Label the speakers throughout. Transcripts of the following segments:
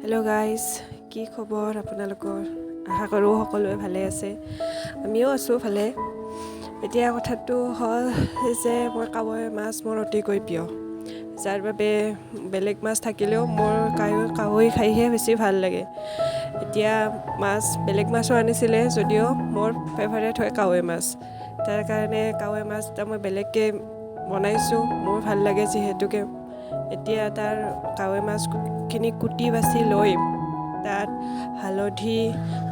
Speaker 1: Hello' guys, কি খবৰ আপোনালোকৰ? আশা কৰোঁ সকলোৱে ভালে আছে। আমিও আছোঁ ভালে। এতিয়া কথাটো হ'ল যে মোৰ কাৱৈ মাছ মোৰ অতিকৈ প্ৰিয়, যাৰ বাবে বেলেগ মাছ থাকিলেও মোৰ কাৱৈ খাইহে বেছি ভাল লাগে। এতিয়া বেলেগ মাছো আনিছিলে যদিও মোৰ ফেভাৰেট হয় কাৱৈ মাছ। তাৰ কাৰণে কাৱৈ মাছ এটা মই বেলেগকৈ বনাইছোঁ, মোৰ ভাল লাগে যিহেতুকে। এতিয়া তাৰ কাৱৈ মাছখিনি কুটি বাছি লৈ তাত হালধি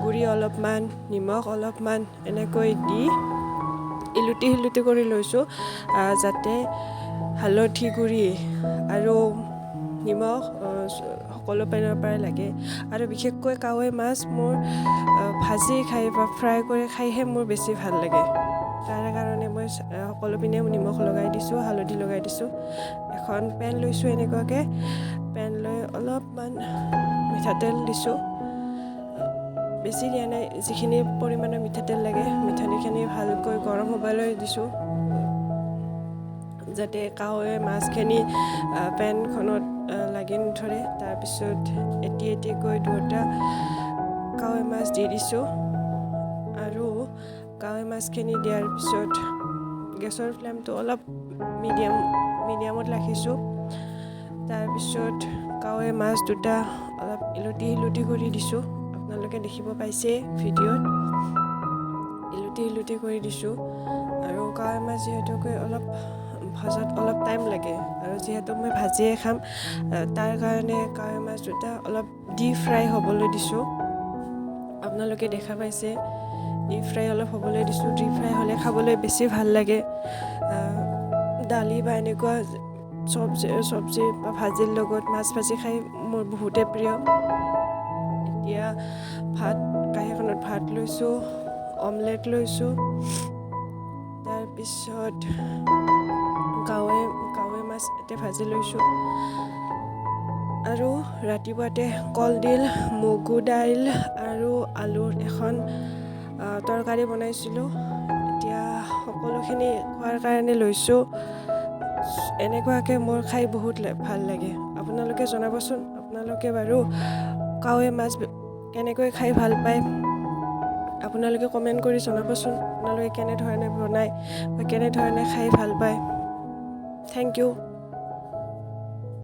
Speaker 1: গুড়ি অলপমান, নিমখ অলপমান এনেকৈ দি ইলুটি কৰি লৈছোঁ, যাতে হালধি গুড়ি আৰু নিমখ সকলো পিনৰ পৰাই লাগে। আৰু বিশেষকৈ কাৱৈ মাছ মোৰ ভাজি খাই বা ফ্ৰাই কৰি খাইহে মোৰ বেছি ভাল লাগে। তাৰ কাৰণে মই সকলো পিনে নিমখ লগাই দিছোঁ, হালধি লগাই দিছোঁ। এখন পেন লৈছোঁ, এনেকুৱাকৈ পেন লৈ অলপমান মিঠাতেল দিছোঁ, বেছি দিয়া নাই, যিখিনি পৰিমাণৰ মিঠাতেল লাগে মিঠাতেলখিনি ভালকৈ গৰম হ'বলৈ দিছোঁ, যাতে কাৱৈ মাছখিনি পেনখনত লাগি নধৰে। তাৰপিছত এটিকৈ দুটা কাৱৈ মাছ দি দিছোঁ আৰু কাৱৈ মাছখিনি দিয়াৰ পিছত গেছৰ ফ্লেমটো অলপ মিডিয়ামত ৰাখিছোঁ। তাৰপিছত কাৱৈ মাছ দুটা অলপ ইলুটি কৰি দিছোঁ, আপোনালোকে দেখিব পাইছে ভিডিঅ'ত। ইলুটি কৰি দিছোঁ। আৰু কাৱৈ মাছ যিহেতুকৈ অলপ ভাজাত অলপ টাইম লাগে, আৰু যিহেতু মই ভাজিয়ে খাম, তাৰ কাৰণে কাৱৈ মাছ দুটা অলপ ডিপ ফ্ৰাই হ'বলৈ দিছোঁ। আপোনালোকে দেখা পাইছে ডিপ ফ্ৰাই অলপ হ'বলৈ দিছোঁ। ডিপ ফ্ৰাই হ'লে খাবলৈ বেছি ভাল লাগে। দালি বা এনেকুৱা চব্জি বা ভাজিৰ লগত মাছ ভাজি খাই মোৰ বহুতেই প্ৰিয়। এতিয়া কাঁহীখনত ভাত লৈছোঁ, অমলেট লৈছোঁ, তাৰপিছত কাৱৈ মাছ এতিয়া ভাজি লৈছোঁ, আৰু ৰাতিপুৱাতে কলডিল, মগু দাইল আৰু আলুৰ এখন তৰকাৰী বনাইছিলোঁ। এতিয়া সকলোখিনি খোৱাৰ কাৰণে লৈছোঁ। এনেকুৱাকৈ মোৰ খাই বহুত ভাল লাগে। আপোনালোকে জনাবচোন, আপোনালোকে বাৰু কাৱৈ মাছ কেনেকৈ খাই ভাল পায়। আপোনালোকে কমেণ্ট কৰি জনাবচোন, আপোনালোকে কেনেধৰণে বনায় বা কেনেধৰণে খাই ভাল পায়। Thank U.